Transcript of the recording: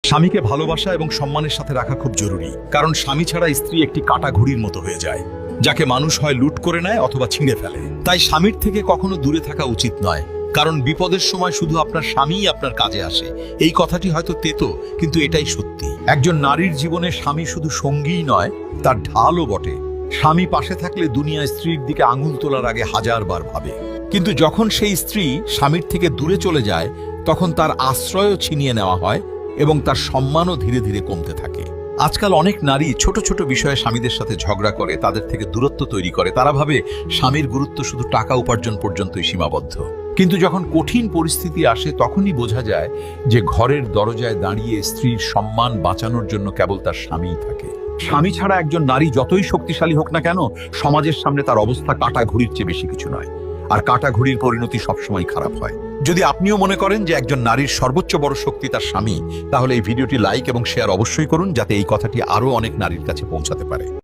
স্বামীকে ভালোবাসা এবং সম্মানের সাথে রাখা খুব জরুরি, কারণ স্বামী ছাড়া স্ত্রী একটি কাটা ঘুড়ির মতো হয়ে যায়, যাকে মানুষ হয় লুট করে নেয় অথবা ছিঁড়ে ফেলে। তাই স্বামীর থেকে কখনো দূরে থাকা উচিত নয়, কারণ বিপদের সময় শুধু আপনার স্বামীই আপনার কাজে আসে। এই কথাটি হয়তো তেতো, কিন্তু এটাই সত্যি। একজন নারীর জীবনে স্বামী শুধু সঙ্গীই নয়, তার ঢালও বটে। স্বামী পাশে থাকলে দুনিয়া স্ত্রীর দিকে আঙুল তোলার আগে হাজারবার ভাবে, কিন্তু যখন সেই স্ত্রী স্বামীর থেকে দূরে চলে যায়, তখন তার আশ্রয়ও ছিনিয়ে নেওয়া হয় এবং তার সম্মানও ধীরে ধীরে কমতে থাকে। আজকাল অনেক নারী ছোট ছোট বিষয়ে স্বামীদের সাথে ঝগড়া করে, তাদের থেকে দূরত্ব তৈরি করে। তারা ভাবে স্বামীর গুরুত্ব শুধু টাকা উপার্জন পর্যন্তই সীমাবদ্ধ। কিন্তু যখন কঠিন পরিস্থিতি আসে, তখনই বোঝা যায় যে ঘরের দরজায় দাঁড়িয়ে স্ত্রীর সম্মান বাঁচানোর জন্য কেবল তার স্বামীই থাকে। স্বামী ছাড়া একজন নারী যতই শক্তিশালী হোক না কেন, সমাজের সামনে তার অবস্থা কাটা ঘুড়ির চেয়ে বেশি কিছু নয়। আর কাটা ঘুড়ির পরিণতি সবসময় খারাপ হয়। যদি আপনিও মনে করেন যে একজন নারীর সর্বোচ্চ বড় শক্তি তার স্বামী, তাহলে এই ভিডিওটি লাইক এবং শেয়ার অবশ্যই করুন, যাতে এই কথাটি আরো অনেক নারীর কাছে পৌঁছাতে পারে।